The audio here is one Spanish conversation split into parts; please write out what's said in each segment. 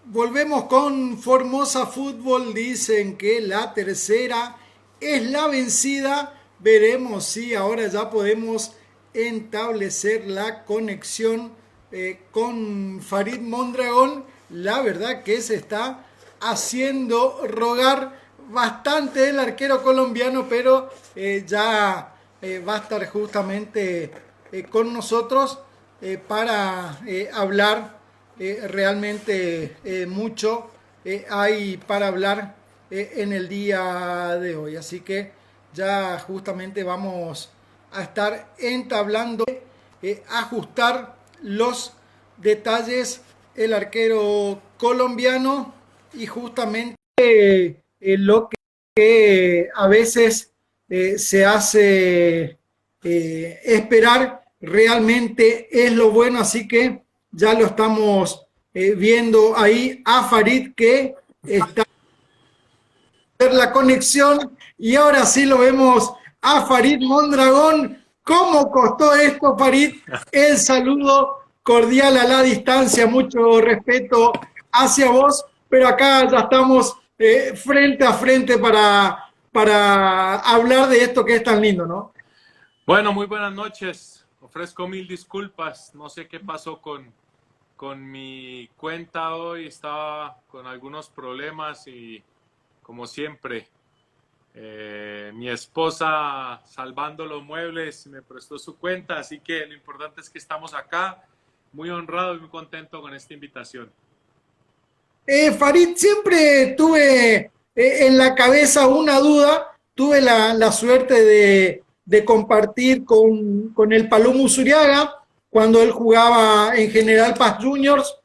Volvemos con Formosa Fútbol. Dicen que la tercera es la vencida. Veremos si ahora ya podemos establecer la conexión con Farid Mondragón. La verdad que se está haciendo rogar bastante el arquero colombiano, pero ya va a estar justamente con nosotros para hablar realmente mucho hay para hablar en el día de hoy. Así que ya justamente vamos a estar entablando, ajustar los detalles el arquero colombiano y justamente lo que a veces se hace esperar realmente es lo bueno, así que ya lo estamos viendo ahí a Farid que está en la conexión y ahora sí lo vemos a Farid Mondragón. ¿Cómo costó esto, Farid? El saludo cordial a la distancia, mucho respeto hacia vos, pero acá ya estamos frente a frente para hablar de esto que es tan lindo, ¿no? Bueno, muy buenas noches. Ofrezco mil disculpas. No sé qué pasó con mi cuenta hoy. Estaba con algunos problemas y, como siempre, mi esposa, salvando los muebles, me prestó su cuenta. Así que lo importante es que estamos acá. Muy honrado y muy contento con esta invitación. Farid, siempre tuve en la cabeza una duda, tuve la suerte de compartir con el Palomo Usuriaga cuando él jugaba en General Paz Juniors,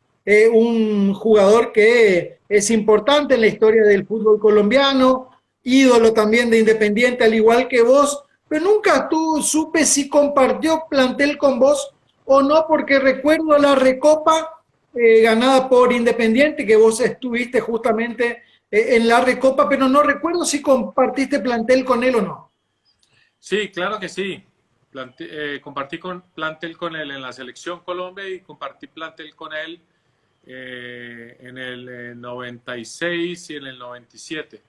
un jugador que es importante en la historia del fútbol colombiano, ídolo también de Independiente, al igual que vos, pero nunca tú supe si compartió plantel con vos o no, porque recuerdo la Recopa ganada por Independiente, que vos estuviste justamente en la Recopa, pero no recuerdo si compartiste plantel con él o no. Sí, claro que sí. Compartí plantel con él en la selección Colombia y compartí plantel con él en el 96 y en el 97.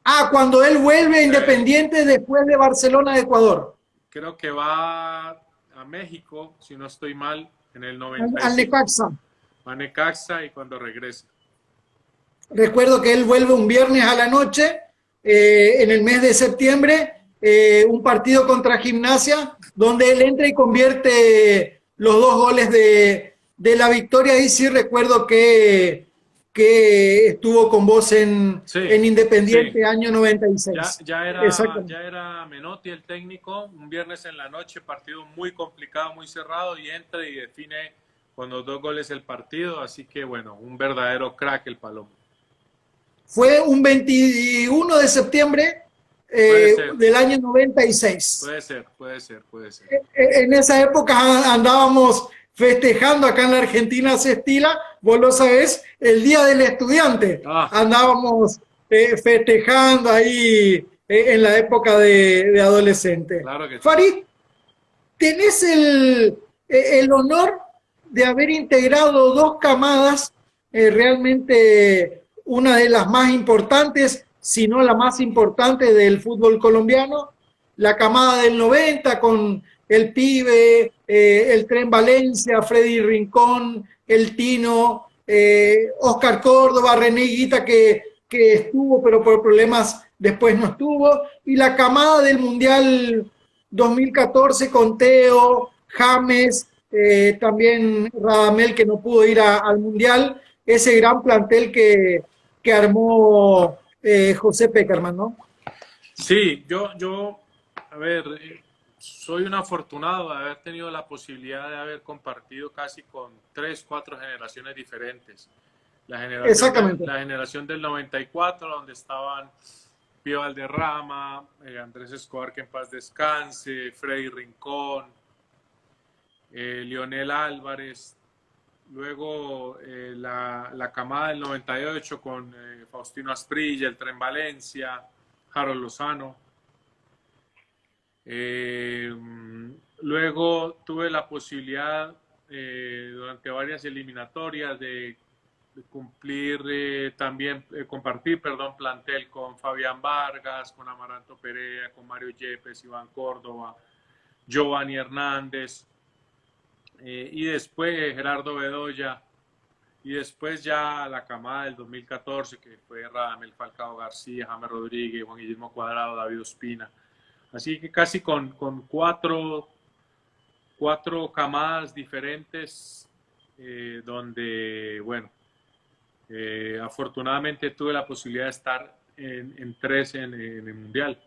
Ah, cuando él vuelve a Eh, Independiente después de Barcelona de Ecuador, Creo que va a México, si no estoy mal, en el al 95. Necaxa. A Necaxa y cuando regresa. Recuerdo que él vuelve un viernes a la noche, en el mes de septiembre, un partido contra Gimnasia, donde él entra y convierte los dos goles de la victoria. Ahí sí recuerdo que estuvo con vos Sí, en sí. Independiente año Ya, 96. ya era, Exactamente. ya era Menotti el técnico, un viernes en la noche, partido muy complicado, muy cerrado, y entra y define con los dos goles el partido, así que bueno, un verdadero crack el Palomo. Fue un 21 de septiembre Puede ser, del año 96. puede ser, puede ser, puede ser. En esa época andábamos festejando acá en la Argentina, se estila, vos lo sabés, el Día del Estudiante. Ah, Andábamos festejando ahí en la época de adolescente. claro que sí. Farid, tenés el honor de haber integrado dos camadas, realmente una de las más importantes, si no la más importante del fútbol colombiano, la camada del 90 con el Pibe, el Tren Valencia, Freddy Rincón, el Tino, Oscar Córdoba, René Higuita que estuvo pero por problemas después no estuvo, y la camada del Mundial 2014 con Teo, James, también Radamel que no pudo ir al Mundial, ese gran plantel que armó José Peckerman, ¿no? Sí, a ver, soy un afortunado de haber tenido la posibilidad de haber compartido casi con tres, cuatro generaciones diferentes. Exactamente. La generación del 94, donde estaban Pío Valderrama, Andrés Escobar, que en paz descanse, Freddy Rincón, Lionel Álvarez, luego la camada del 98 con Faustino Asprilla, el Tren Valencia, Harold Lozano. Eh, Luego tuve la posibilidad durante varias eliminatorias de cumplir también, compartir, perdón, plantel con Fabián Vargas, con Amaranto Perea, con Mario Yepes, Iván Córdoba, Giovanni Hernández, y después Gerardo Bedoya, y después ya la camada del 2014, que fue Radamel Falcao García, James Rodríguez, Juan Guillermo Cuadrado, David Ospina. Así que casi con cuatro camadas diferentes, donde, bueno, afortunadamente tuve la posibilidad de estar en tres en el Mundial.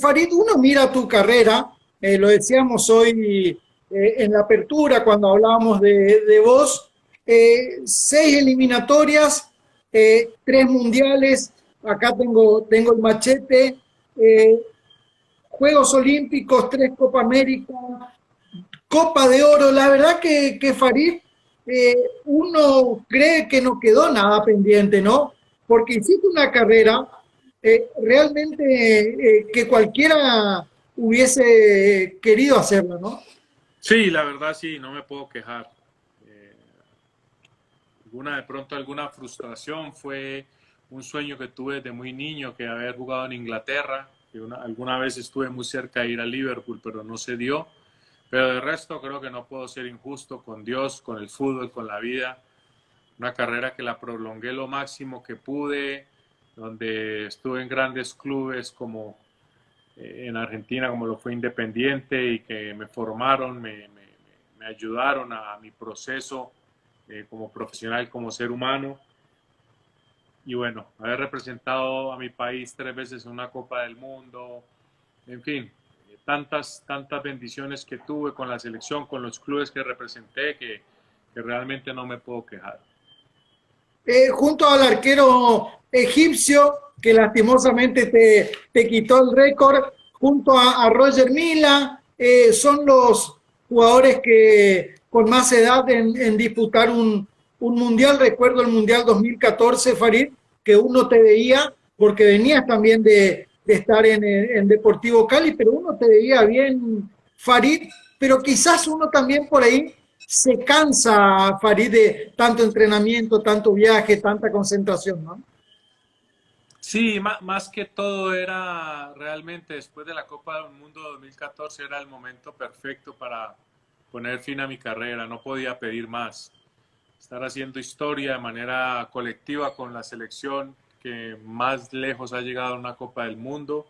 Farid, uno mira tu carrera, lo decíamos hoy en la apertura cuando hablábamos de vos, 6 eliminatorias, 3 mundiales, acá tengo el machete, eh, Juegos Olímpicos, 3 Copa América, Copa de Oro. La verdad que Farid, uno cree que no quedó nada pendiente, ¿no? Porque hiciste una carrera realmente que cualquiera hubiese querido hacerla, ¿no? Sí, la verdad sí, no me puedo quejar. Eh, de pronto alguna frustración fue un sueño que tuve desde muy niño, que haber jugado en Inglaterra, que alguna vez estuve muy cerca de ir a Liverpool, pero no se dio. Pero de resto creo que no puedo ser injusto con Dios, con el fútbol, con la vida. Una carrera que la prolongué lo máximo que pude, donde estuve en grandes clubes como en Argentina, como lo fue Independiente, y que me formaron, me ayudaron a mi proceso como profesional, como ser humano. Y bueno, haber representado a mi país 3 veces en una Copa del Mundo, en fin, tantas bendiciones que tuve con la selección, con los clubes que representé, que realmente no me puedo quejar. Junto al arquero egipcio, que lastimosamente te quitó el récord, junto a Roger Mila, son los jugadores que con más edad en disputar un mundial. Recuerdo el Mundial 2014, Farid, que uno te veía, porque venías también de estar en Deportivo Cali, pero uno te veía bien, Farid, pero quizás uno también por ahí se cansa, Farid, de tanto entrenamiento, tanto viaje, tanta concentración, ¿no? Sí, más que todo era realmente después de la Copa del Mundo 2014 era el momento perfecto para poner fin a mi carrera, no podía pedir más. Estar haciendo historia de manera colectiva con la selección que más lejos ha llegado a una Copa del Mundo,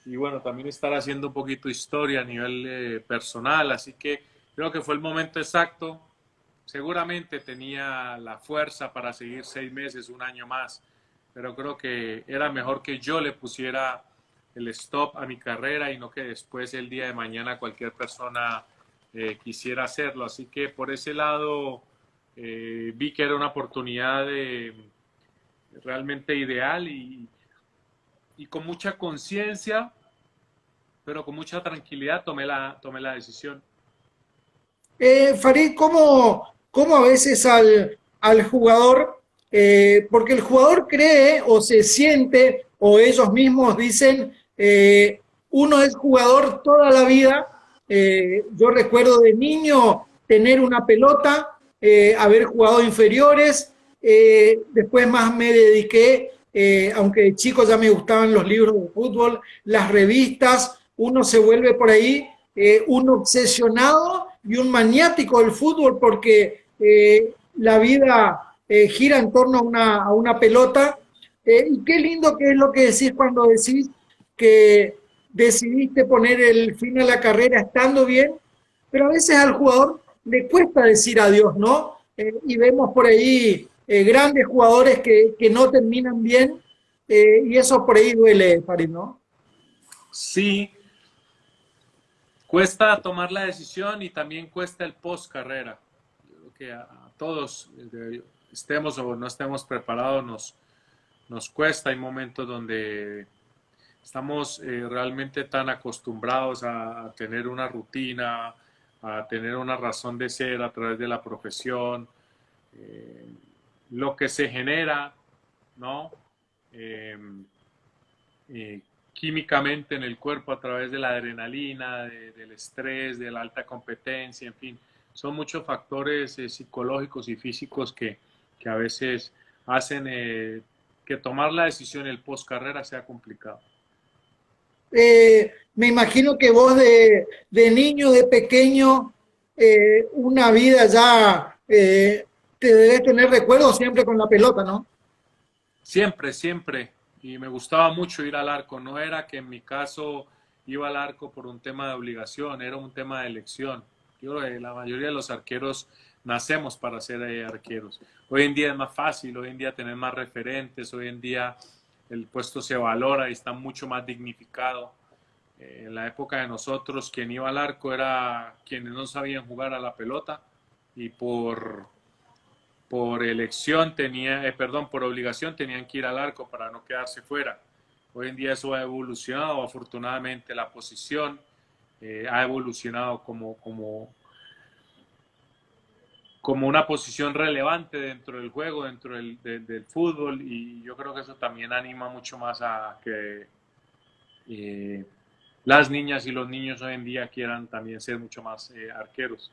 y bueno, también estar haciendo un poquito historia a nivel personal, así que creo que fue el momento exacto. Seguramente tenía la fuerza para seguir 6 meses, un año más, pero creo que era mejor que yo le pusiera el stop a mi carrera y no que después el día de mañana cualquier persona quisiera hacerlo. Así que por ese lado vi que era una oportunidad realmente ideal, y con mucha conciencia, pero con mucha tranquilidad tomé la decisión. Farid, ¿cómo a veces al jugador, porque el jugador cree o se siente, o ellos mismos dicen, uno es jugador toda la vida? Yo recuerdo de niño tener una pelota, haber jugado inferiores, después más me dediqué, aunque de chico ya me gustaban los libros de fútbol, las revistas, uno se vuelve por ahí un obsesionado y un maniático del fútbol porque la vida gira en torno a una pelota. Y qué lindo que es lo que decís cuando decís que decidiste poner el fin a la carrera estando bien, pero a veces al jugador le cuesta decir adiós, ¿no? Y vemos por ahí grandes jugadores que no terminan bien, y eso por ahí duele, Farid, ¿no? Sí, cuesta tomar la decisión y también cuesta el post carrera. Yo creo que a todos, estemos o no estemos preparados, nos cuesta. Hay momentos donde estamos realmente tan acostumbrados a tener una rutina, a tener una razón de ser a través de la profesión, eh, lo que se genera, ¿no? Eh, Químicamente en el cuerpo a través de la adrenalina, del estrés, de la alta competencia, en fin, son muchos factores psicológicos y físicos que a veces hacen que tomar la decisión el post carrera sea complicado. Me imagino que vos de niño, de pequeño, una vida ya, te debes tener recuerdos siempre con la pelota, ¿no? Siempre, siempre. Y me gustaba mucho ir al arco. No era que en mi caso iba al arco por un tema de obligación, era un tema de elección. Yo creo que la mayoría de los arqueros nacemos para ser arqueros. Hoy en día es más fácil, hoy en día tener más referentes, hoy en día el puesto se valora y está mucho más dignificado. En la época de nosotros, quien iba al arco era quienes no sabían jugar a la pelota y por elección por obligación tenían que ir al arco para no quedarse fuera. Hoy en día eso ha evolucionado, afortunadamente la posición ha evolucionado como una posición relevante dentro del juego, dentro del fútbol, y yo creo que eso también anima mucho más a que las niñas y los niños hoy en día quieran también ser mucho más arqueros.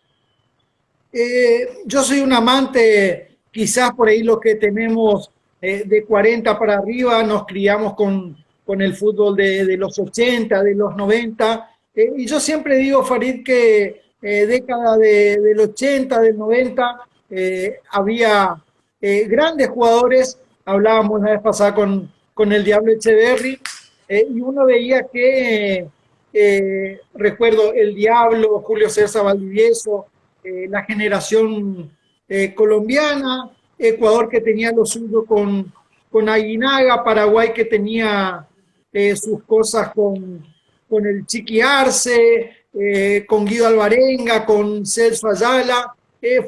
Yo soy un amante, quizás por ahí los que tenemos de 40 para arriba, nos criamos con el fútbol de los 80, de los 90, y yo siempre digo, Farid, que década del 80, del 90, había grandes jugadores, hablábamos la vez pasada con el Diablo Echeverry, y uno veía que, recuerdo, el Diablo, Julio César Valdivieso, la generación colombiana, Ecuador que tenía lo suyo con Aguinaga, Paraguay que tenía sus cosas con el Chiqui Arce, con Guido Alvarenga, con Celso Ayala.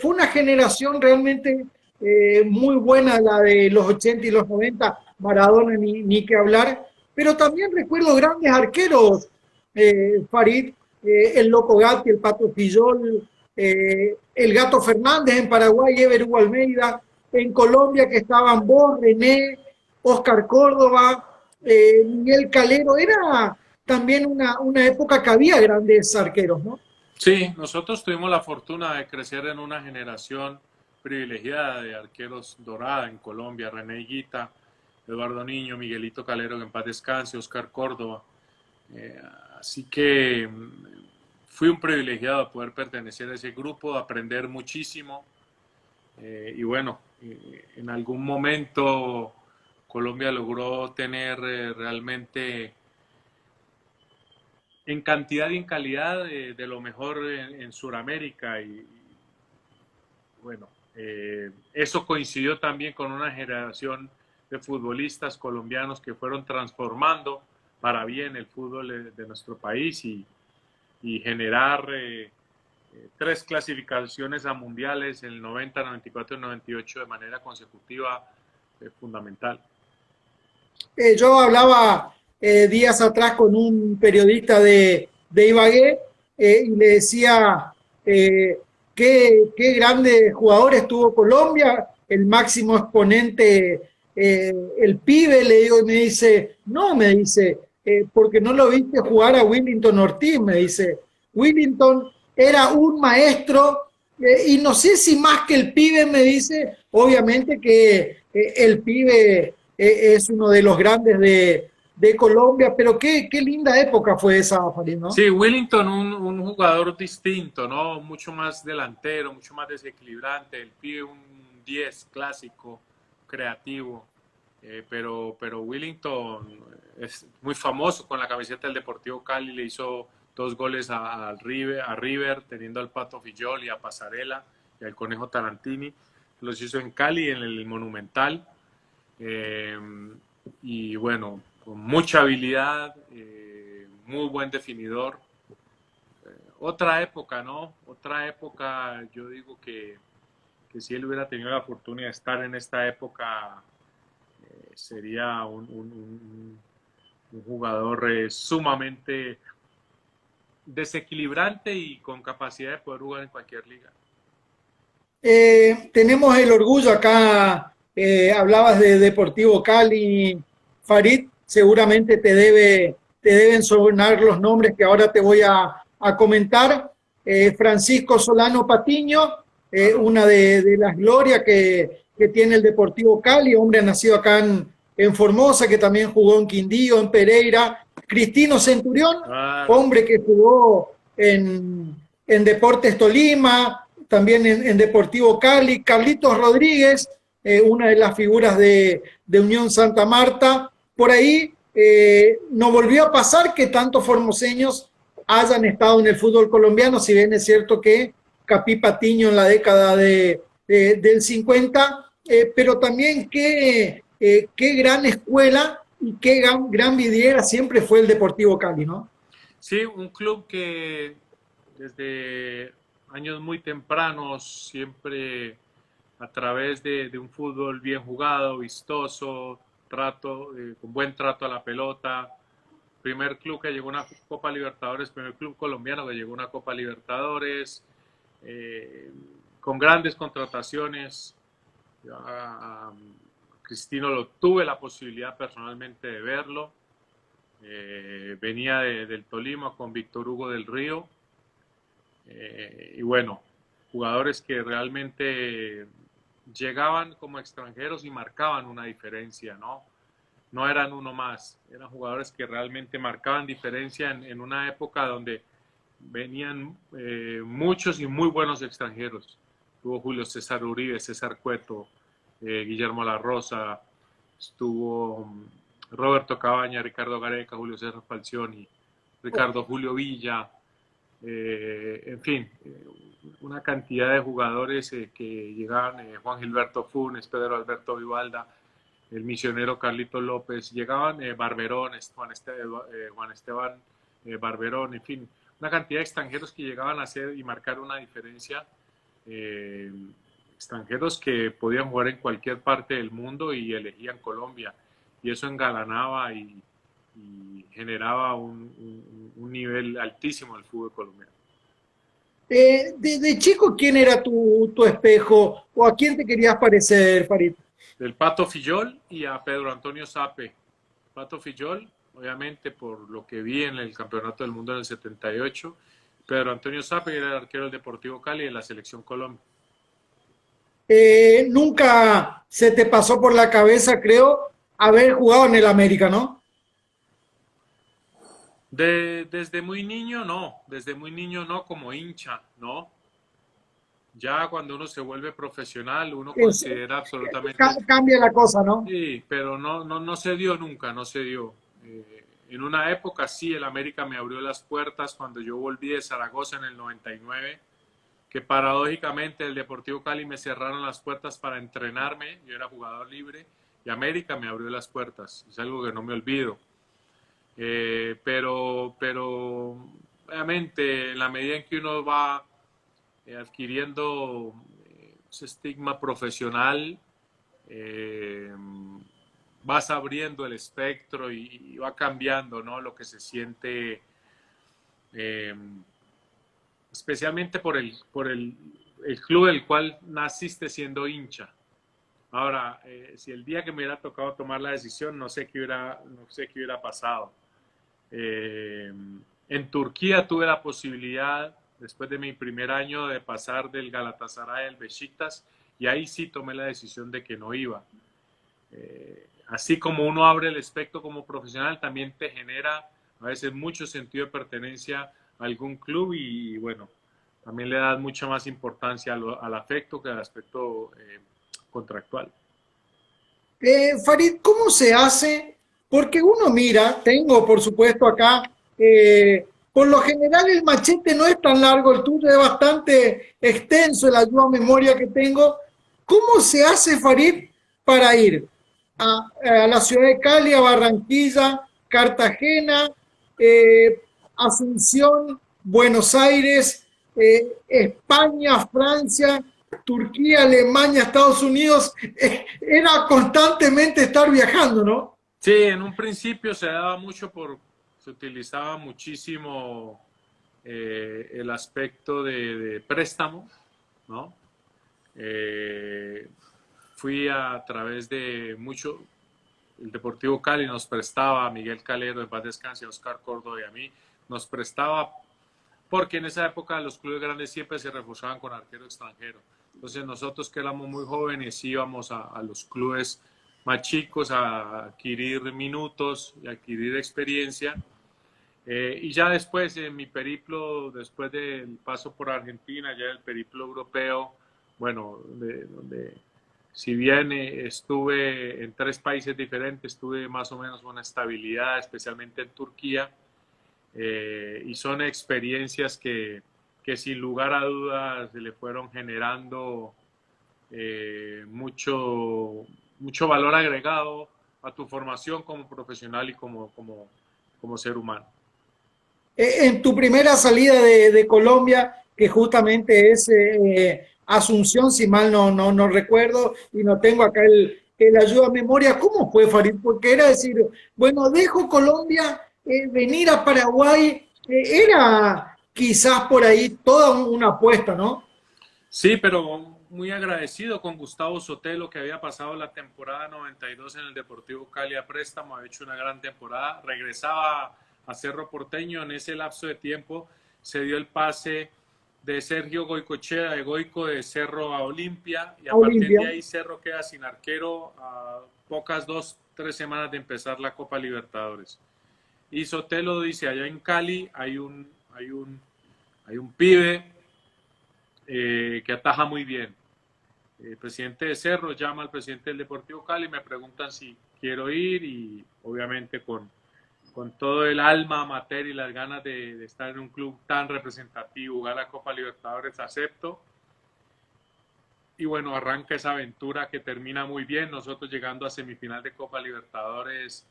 Fue una generación realmente muy buena la de los 80 y los 90, Maradona ni que hablar, pero también recuerdo grandes arqueros, Farid, el Loco Gatti, el Pato Fillol, el Gato Fernández en Paraguay, Ever Hugo Almeida, en Colombia que estaban vos, René, Oscar Córdoba, Miguel Calero. Era también una época que había grandes arqueros, ¿no? Sí, nosotros tuvimos la fortuna de crecer en una generación privilegiada de arqueros dorada en Colombia, René Higuita, Eduardo Niño, Miguelito Calero, que en paz descanse, Oscar Córdoba. Así que fui un privilegiado de poder pertenecer a ese grupo, de aprender muchísimo. Y bueno, en algún momento Colombia logró tener realmente en cantidad y en calidad de lo mejor en Sudamérica. Y bueno, eso coincidió también con una generación de futbolistas colombianos que fueron transformando para bien el fútbol de nuestro país y generar 3 clasificaciones a mundiales en el 90, 94 y 98 de manera consecutiva fundamental. Yo hablaba días atrás con un periodista de Ibagué y le decía qué grandes jugadores tuvo Colombia, el máximo exponente, el pibe, le digo, y me dice, porque no lo viste jugar a Willington Ortiz, me dice. Willington era un maestro, y no sé si más que el pibe, me dice, obviamente que el pibe es uno de los grandes de Colombia, pero qué linda época fue esa, Farid, ¿no? Sí, Willington, un jugador distinto, ¿no? Mucho más delantero, mucho más desequilibrante, el pibe un 10 clásico, creativo, pero Willington es muy famoso con la camiseta del Deportivo Cali, le hizo 2 goles a River, teniendo al Pato Fillol y a Pasarela y al Conejo Tarantini. Los hizo en Cali, en el Monumental. Y bueno, con mucha habilidad, muy buen definidor. Otra época, ¿no? Otra época, yo digo que si él hubiera tenido la fortuna de estar en esta época, sería un jugador sumamente desequilibrante y con capacidad de poder jugar en cualquier liga. Tenemos el orgullo acá, hablabas de Deportivo Cali, Farid, seguramente te deben sonar los nombres que ahora te voy a comentar. Francisco Solano Patiño, una de las glorias que tiene el Deportivo Cali, hombre nacido acá en Formosa, que también jugó en Quindío, en Pereira. Cristino Centurión, Claro. hombre que jugó en Deportes Tolima, también en Deportivo Cali. Carlitos Rodríguez, una de las figuras de Unión Santa Marta. Por ahí nos volvió a pasar que tantos formoseños hayan estado en el fútbol colombiano, si bien es cierto que Capí Patiño en la década del 50, pero también qué gran escuela y qué gran vidriera siempre fue el Deportivo Cali, ¿no? Sí, un club que desde años muy tempranos siempre a través de un fútbol bien jugado, vistoso, con buen trato a la pelota. Primer club que llegó a una Copa Libertadores, primer club colombiano que llegó a una Copa Libertadores, eh, con grandes contrataciones. A Cristino lo tuve la posibilidad personalmente de verlo. Venía del Tolima con Víctor Hugo del Río. Y bueno, jugadores que realmente llegaban como extranjeros y marcaban una diferencia, ¿no? No eran uno más, eran jugadores que realmente marcaban diferencia en una época donde venían muchos y muy buenos extranjeros. Estuvo Julio César Uribe, César Cueto, Guillermo La Rosa, estuvo Roberto Cabaña, Ricardo Gareca, Julio César Falcioni, Ricardo Julio Villa, en fin, una cantidad de jugadores que llegaban, Juan Gilberto Funes, Pedro Alberto Vivalda, el misionero Carlito López, llegaban Barberón, Juan Esteban Barberón, en fin, una cantidad de extranjeros que llegaban a hacer y marcar una diferencia, extranjeros que podían jugar en cualquier parte del mundo y elegían Colombia, y eso engalanaba y generaba un nivel altísimo del fútbol colombiano. De chico, ¿quién era tu espejo o a quién te querías parecer, Farid? Del Pato Fillol y a Pedro Antonio Sape. Pato Fillol, obviamente por lo que vi en el Campeonato del Mundo en el 78. Pedro Antonio Sape era el arquero del Deportivo Cali de la Selección Colombia. Nunca se te pasó por la cabeza, creo, haber jugado en el América, ¿no? Desde muy niño no, como hincha, no. Ya cuando uno se vuelve profesional, uno Es, considera absolutamente. cambia la cosa, ¿no? Sí, pero no se dio nunca, no se dio. En una época sí, el América me abrió las puertas cuando yo volví de Zaragoza en el 99, que paradójicamente el Deportivo Cali me cerraron las puertas para entrenarme, yo era jugador libre, y América me abrió las puertas, es algo que no me olvido. Pero obviamente en la medida en que uno va adquiriendo ese estigma profesional, eh, vas abriendo el espectro y va cambiando, ¿no? Lo que se siente, eh, especialmente por el club del cual naciste siendo hincha. Ahora, si el día que me hubiera tocado tomar la decisión, no sé qué hubiera pasado. En Turquía tuve la posibilidad, después de mi primer año, de pasar del Galatasaray al Beşiktaş, y ahí sí tomé la decisión de que no iba. Así como uno abre el espectro como profesional, también te genera a veces mucho sentido de pertenencia a algún club y bueno, también le das mucha más importancia al afecto que al aspecto contractual. Farid, ¿cómo se hace? Porque uno mira, tengo por supuesto acá, por lo general el machete no es tan largo, el tuyo es bastante extenso, el ayuda a memoria que tengo. ¿Cómo se hace, Farid, para ir a la ciudad de Cali, a Barranquilla, Cartagena, eh, Asunción, Buenos Aires, España, Francia, Turquía, Alemania, Estados Unidos? Era constantemente estar viajando, ¿no? Sí, en un principio se utilizaba muchísimo el aspecto de préstamo, ¿no? Eh, Fui a través de el Deportivo Cali nos prestaba, a Miguel Calero, en paz descanse, a Oscar Córdoba y a mí, nos prestaba porque en esa época los clubes grandes siempre se reforzaban con arquero extranjero. Entonces nosotros que éramos muy jóvenes íbamos a los clubes más chicos a adquirir minutos y adquirir experiencia. Y ya después, en mi periplo, después del paso por Argentina, ya el periplo europeo, bueno, donde si bien estuve en 3 países diferentes, tuve más o menos una estabilidad, especialmente en Turquía, y son experiencias que sin lugar a dudas le fueron generando mucho valor agregado a tu formación como profesional y como ser humano. En tu primera salida de Colombia, que justamente es Asunción, si mal no recuerdo, y no tengo acá el ayuda a memoria, ¿cómo fue, Farid? Porque era decir, bueno, dejo Colombia, venir a Paraguay, era quizás por ahí toda una apuesta, ¿no? Sí, pero muy agradecido con Gustavo Sotelo, que había pasado la temporada 92 en el Deportivo Cali a préstamo, había hecho una gran temporada, regresaba a Cerro Porteño. En ese lapso de tiempo se dio el pase de Sergio Goicoechea, de Goico, de Cerro a Olimpia, y a partir de ahí Cerro queda sin arquero a pocas 2-3 semanas de empezar la Copa Libertadores. Y Sotelo dice, allá en Cali hay un pibe que ataja muy bien. El presidente de Cerro llama al presidente del Deportivo Cali, me preguntan si quiero ir, y obviamente con todo el alma, materia y las ganas de estar en un club tan representativo, jugar la Copa Libertadores, acepto. Y bueno, arranca esa aventura que termina muy bien, nosotros llegando a semifinal de Copa Libertadores,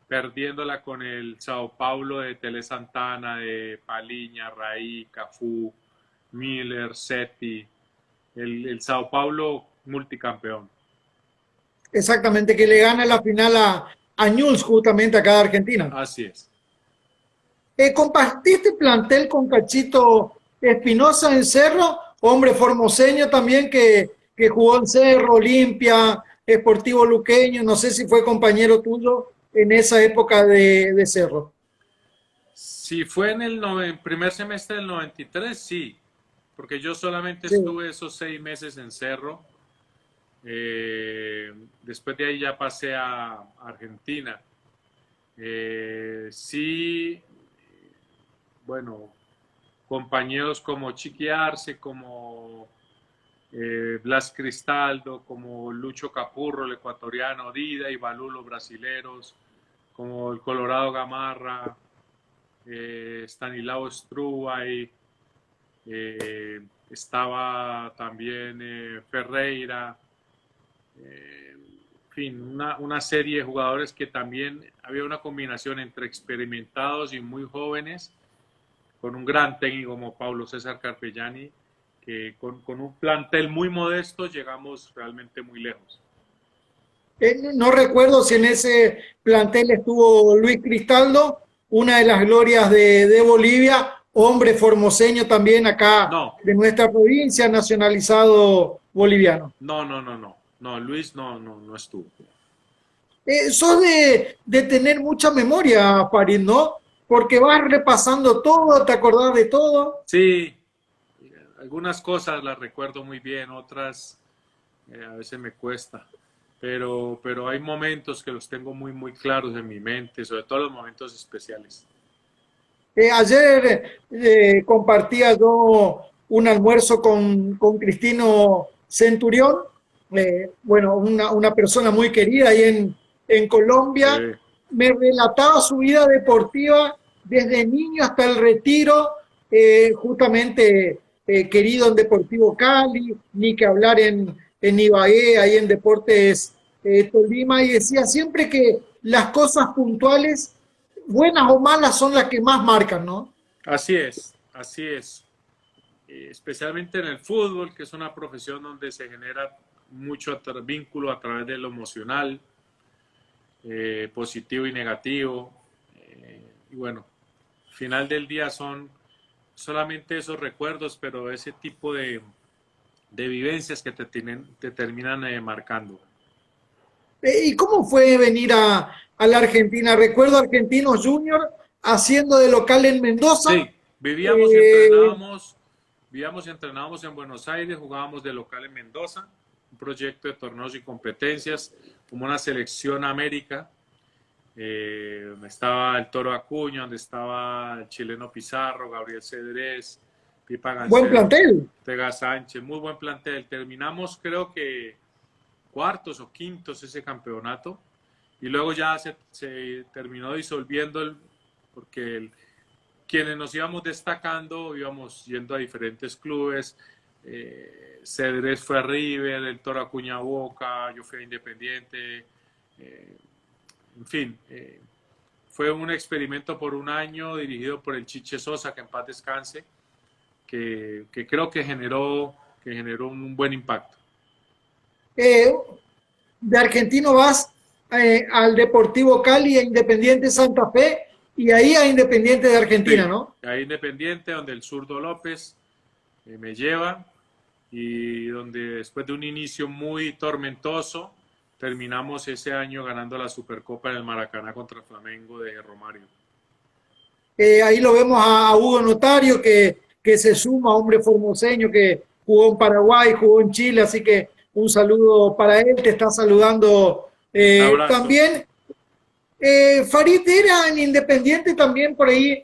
perdiéndola con el Sao Paulo de Tele Santana, de Paliña, Raí, Cafú, Miller, Seti, el Sao Paulo multicampeón. Exactamente, que le gana la final a Newell's, justamente acá de Argentina. Así es. ¿Compartiste plantel con Cachito Espinosa en Cerro? Hombre formoseño también que jugó en Cerro, Olimpia, Sportivo Luqueño, no sé si fue compañero tuyo en esa época de Cerro. Si fue en el primer semestre del 93, sí, porque yo solamente estuve esos 6 meses en Cerro. Después de ahí ya pasé a Argentina. Sí, bueno, compañeros como Chiqui Arce, como Blas Cristaldo, como Lucho Capurro, el ecuatoriano, Dida y Balú, los brasileros, como el Colorado Gamarra, Stanislao Struay, estaba también Ferreira, en fin, una serie de jugadores que también había una combinación entre experimentados y muy jóvenes, con un gran técnico como Pablo César Carpellani, que con un plantel muy modesto llegamos realmente muy lejos. No recuerdo si en ese plantel estuvo Luis Cristaldo, una de las glorias de Bolivia, hombre formoseño también acá de nuestra provincia, nacionalizado boliviano. No, Luis no estuvo. Sos de tener mucha memoria, Farid, ¿no? Porque vas repasando todo, te acordás de todo. Sí, algunas cosas las recuerdo muy bien, otras a veces me cuesta. Pero hay momentos que los tengo muy claros en mi mente, sobre todo los momentos especiales. Ayer compartía yo un almuerzo con Cristino Centurión, bueno, una persona muy querida ahí en Colombia. Me relataba su vida deportiva desde niño hasta el retiro, justamente querido en Deportivo Cali, ni que hablar en Ibagué, ahí en Deportes Tolima, y decía siempre que las cosas puntuales, buenas o malas, son las que más marcan, ¿no? Así es. Especialmente en el fútbol, que es una profesión donde se genera mucho vínculo a través de lo emocional, positivo y negativo. Y bueno, al final del día son solamente esos recuerdos, pero ese tipo de vivencias que te terminan marcando. ¿Y cómo fue venir a la Argentina? Recuerdo Argentinos Junior haciendo de local en Mendoza, sí. Vivíamos y Eh, entrenábamos en Buenos Aires, jugábamos de local en Mendoza, un proyecto de torneos y competencias, como una selección América, donde estaba el Toro Acuña, donde estaba el chileno Pizarro, Gabriel Cedrés, Pipa Buen Gancedo, plantel. Tega Sánchez, muy buen plantel. Terminamos creo que cuartos o quintos ese campeonato y luego ya se terminó disolviendo porque quienes nos íbamos destacando íbamos yendo a diferentes clubes. Cedrés fue a River, el Toro Acuña a Boca, yo fui a Independiente. En fin, fue un experimento por un año dirigido por el Chiche Sosa, que en paz descanse, que creo que generó un buen impacto. Eh, de Argentino vas al Deportivo Cali, a Independiente Santa Fe y ahí a Independiente de Argentina, Sí, ¿no? ahí Independiente, donde el zurdo López me lleva y donde después de un inicio muy tormentoso, terminamos ese año ganando la Supercopa en el Maracaná contra Flamengo de Romario. Ahí lo vemos a Hugo Notario, que se suma, hombre formoseño que jugó en Paraguay, jugó en Chile, así que un saludo para él, te está saludando Un abrazo. también. Farid era en Independiente también por ahí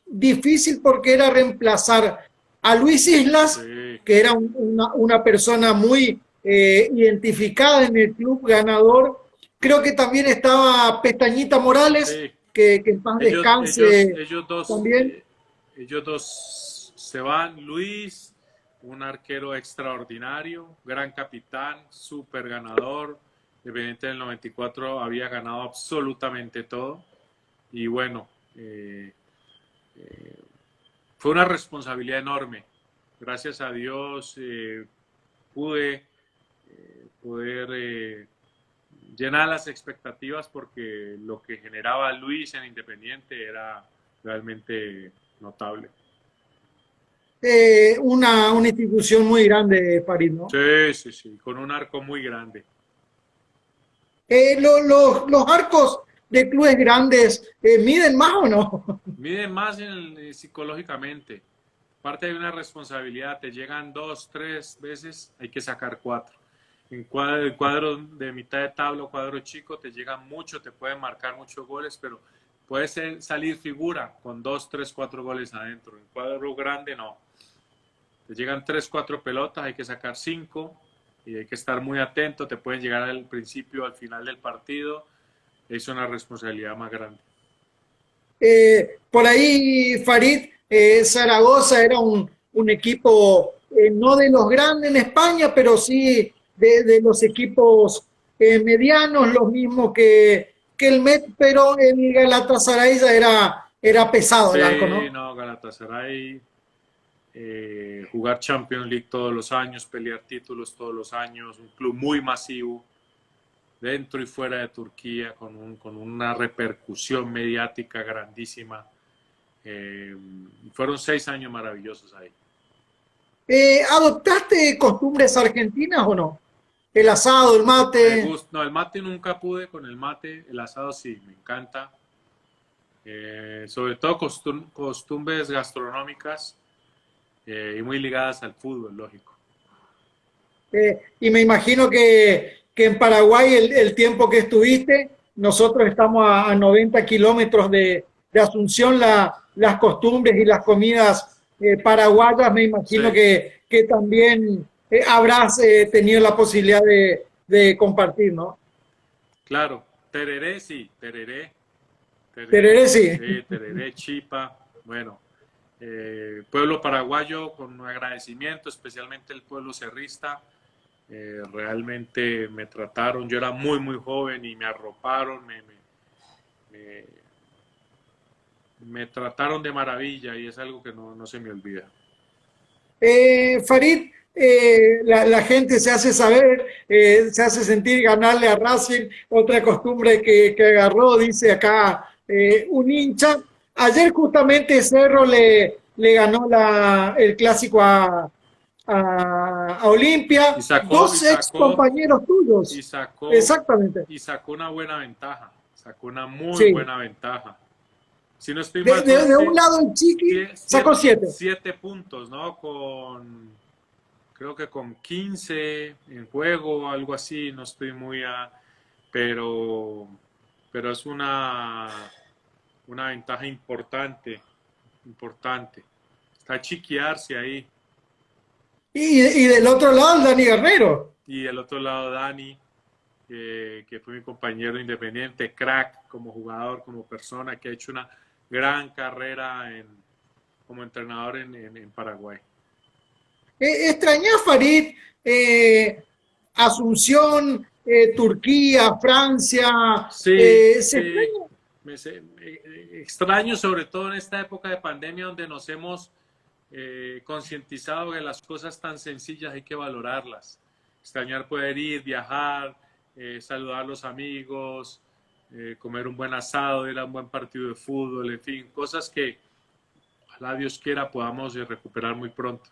difícil porque era reemplazar a Luis Islas, Sí, que era una persona muy identificada en el club ganador. Creo que también estaba Pestañita Morales, sí. que en paz descanse también. Ellos dos se van. Luis, un arquero extraordinario, gran capitán, súper ganador. Independiente del 94 había ganado absolutamente todo. Y bueno, fue una responsabilidad enorme. Gracias a Dios pude poder llenar las expectativas porque lo que generaba Luis en Independiente era realmente notable. Una institución muy grande, Farid, ¿no? Sí, sí, sí, con un arco muy grande. Los arcos de clubes grandes miden más o no. Miden más psicológicamente. Aparte hay una responsabilidad, te llegan 2, 3 veces, hay que sacar 4. En cuadro de mitad de tabla o cuadro chico te llegan mucho, te pueden marcar muchos goles, pero puede salir figura con 2, 3, 4 goles adentro. En cuadro grande no. Te llegan 3, 4 pelotas, hay que sacar 5 y hay que estar muy atento, te pueden llegar al principio, al final del partido. Es una responsabilidad más grande. Por ahí, Farid, Zaragoza era un equipo no de los grandes en España, pero sí de los equipos medianos, los mismos que el Met, pero el Galatasaray era pesado el arco, Sí, ¿no? no, Galatasaray, jugar Champions League todos los años, pelear títulos todos los años, un club muy masivo, dentro y fuera de Turquía, con una repercusión mediática grandísima. Fueron 6 años maravillosos ahí. ¿Adoptaste costumbres argentinas o no? El asado, el Me mate. gusta, no, el mate nunca pude, con el mate, el asado sí, me encanta. Sobre todo costumbres gastronómicas y muy ligadas al fútbol, lógico. Y me imagino que en Paraguay el tiempo que estuviste, nosotros estamos a 90 kilómetros de Asunción, las costumbres y las comidas paraguayas, me imagino Sí, que también habrás tenido la posibilidad de compartir, ¿no? claro, tereré sí, tereré, Tereré, sí. tereré, chipa, bueno, pueblo paraguayo con un agradecimiento, especialmente el pueblo cerrista, realmente me trataron, yo era muy muy joven y me arroparon, me, me trataron de maravilla y es algo que no se me olvida. Farid, la gente se hace saber, se hace sentir ganarle a Racing, otra costumbre que agarró, dice acá un hincha. Ayer justamente Cerro le ganó el clásico a Olimpia, Y sacó, y dos ex sacó, compañeros y tuyos. sacó, Exactamente. y sacó una buena ventaja, sacó una muy Sí. buena ventaja. si no estoy mal, De un lado el Chiqui sacó 7. 7 puntos, ¿no? Creo que con 15 en juego, algo así, no estoy muy pero, pero es una ventaja importante, importante. Está Chiqui Arce ahí. Y del otro lado el Dani Guerrero. Y del otro lado Dani, que fue mi compañero independiente, crack como jugador, como persona, que ha hecho una gran carrera como entrenador en Paraguay. ¿Extrañá Farid, Asunción, Turquía, Francia? Sí, ¿Se sí. extraña? Extraño sobre todo en esta época de pandemia donde nos hemos concientizado que las cosas tan sencillas hay que valorarlas. Extrañar poder ir, viajar, saludar a los amigos, comer un buen asado, ir a un buen partido de fútbol, en fin, cosas que ojalá Dios quiera podamos recuperar muy pronto.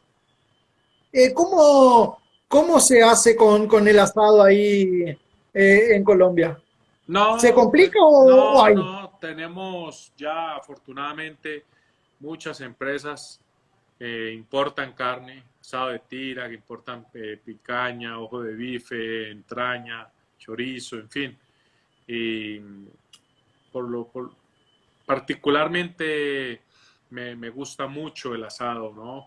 ¿Cómo se hace con el asado ahí en Colombia? ¿Se No, pues complica o no, hay? no, tenemos ya afortunadamente muchas empresas que importan carne, asado de tira, que importan picaña, ojo de bife, entraña, chorizo, en fin. Y particularmente me gusta mucho el asado, ¿no?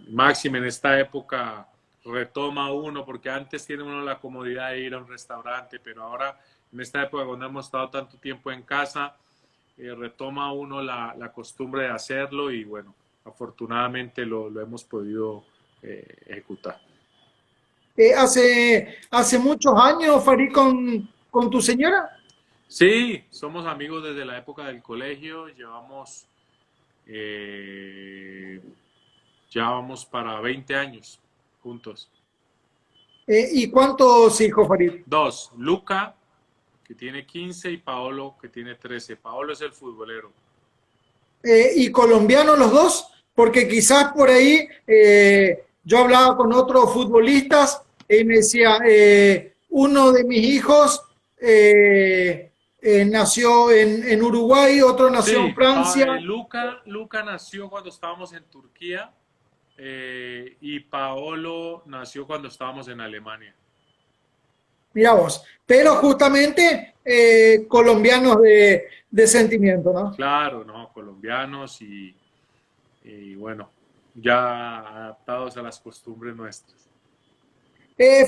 Máxime en esta época retoma uno, porque antes tiene uno la comodidad de ir a un restaurante, pero ahora en esta época cuando hemos estado tanto tiempo en casa, retoma uno la costumbre de hacerlo y bueno, afortunadamente lo hemos podido ejecutar. Hace muchos años, Farid, con tu señora. Sí, somos amigos desde la época del colegio, eh, ya vamos para 20 años juntos. ¿Y cuántos hijos, Farid? Dos, Luca, que tiene 15, y Paolo, que tiene 13. Paolo es el futbolero. ¿Y colombianos los dos? Porque quizás por ahí yo hablaba con otros futbolistas y me decía, uno de mis hijos nació en Uruguay, otro nació en Sí, Francia. Luca nació cuando estábamos en Turquía y Paolo nació cuando estábamos en Alemania. Mira vos, pero justamente colombianos de sentimiento, ¿no? Claro, ¿no? Colombianos y bueno, ya adaptados a las costumbres nuestras.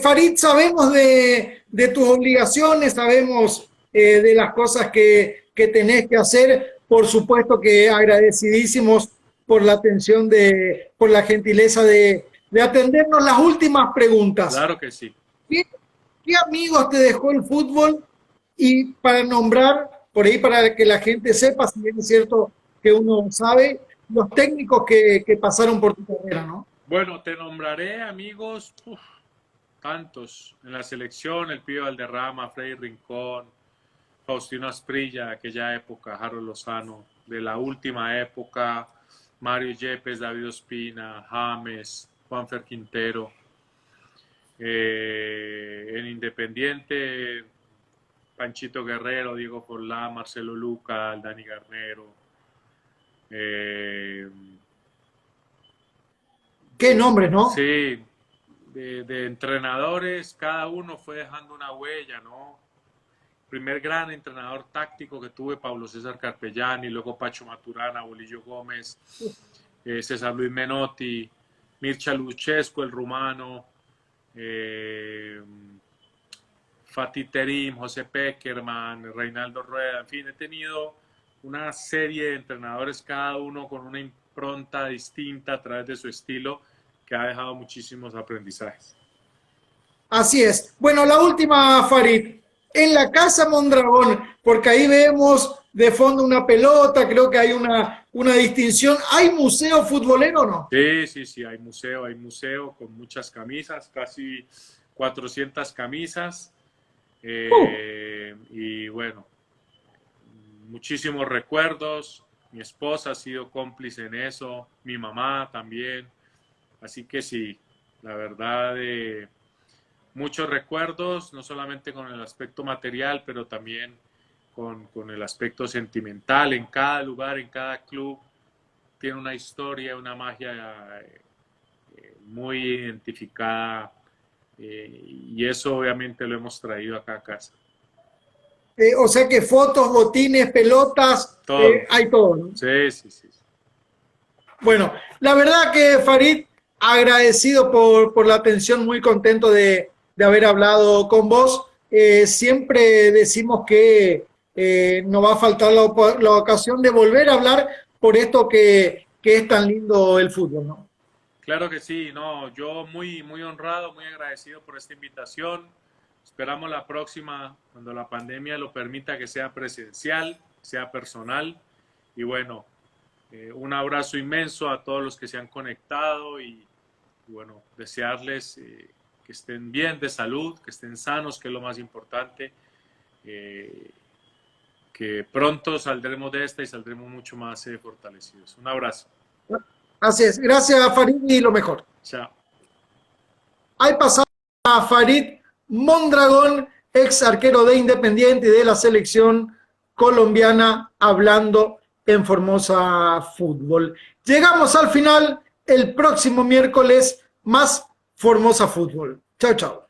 Farid, sabemos de tus obligaciones, sabemos de las cosas que tenés que hacer. Por supuesto que agradecidísimos por la atención, por la gentileza de atendernos las últimas preguntas. Claro que sí. ¿Qué, qué amigos te dejó el fútbol? Y para nombrar, por ahí para que la gente sepa, si bien es cierto que uno sabe, los técnicos que pasaron por tu carrera, ¿no? Bueno, te nombraré amigos, tantos. En la selección, el Pío Valderrama, Freddy Rincón, Faustino Asprilla, de aquella época, Harold Lozano, de la última época, Mario Yepes, David Ospina, James, Juanfer Quintero. En Independiente, Panchito Guerrero, Diego Forlán, Marcelo Luca, Dani Garnero. Eh, Qué nombres, ¿no? sí, de entrenadores, cada uno fue dejando una huella, ¿no? Primer gran entrenador táctico que tuve, Pablo César Carpellani, luego Pacho Maturana, Bolillo Gómez, César Luis Menotti, Mircea Luchescu, el rumano, eh, Fatih Terim, José Peckerman, Reinaldo Rueda, en fin, he tenido una serie de entrenadores, cada uno con una impronta distinta a través de su estilo, que ha dejado muchísimos aprendizajes. Así es. Bueno, la última, Farid. En la Casa Mondragón, porque ahí vemos de fondo una pelota, creo que hay una distinción. ¿Hay museo futbolero o no? Sí, sí, sí, hay museo con muchas camisas, casi 400 camisas. Y bueno, muchísimos recuerdos. Mi esposa ha sido cómplice en eso, mi mamá también. Así que sí, la verdad, muchos recuerdos, no solamente con el aspecto material, pero también con el aspecto sentimental. En cada lugar, en cada club, tiene una historia, una magia muy identificada, y eso obviamente lo hemos traído acá a casa. O sea que fotos, botines, pelotas, Todo. hay todo, ¿no? Sí, sí, sí. Bueno, la verdad que Farid, agradecido por la atención, muy contento de haber hablado con vos. Siempre decimos que nos va a faltar la ocasión de volver a hablar por esto que es tan lindo el fútbol, ¿no? Claro que sí, no, yo muy, muy honrado, muy agradecido por esta invitación. Esperamos la próxima, cuando la pandemia lo permita, que sea presencial, sea personal. Y bueno, un abrazo inmenso a todos los que se han conectado y bueno, desearles que estén bien de salud, que estén sanos, que es lo más importante, eh, que pronto saldremos de esta y saldremos mucho más fortalecidos. Un abrazo. Así es. Gracias, Farid, y lo mejor. Chao. Ahí pasaba a Farid Mondragón, ex arquero de Independiente y de la selección colombiana, hablando en Formosa Fútbol. Llegamos al final, el próximo miércoles, más Formosa Fútbol. Chao, chao.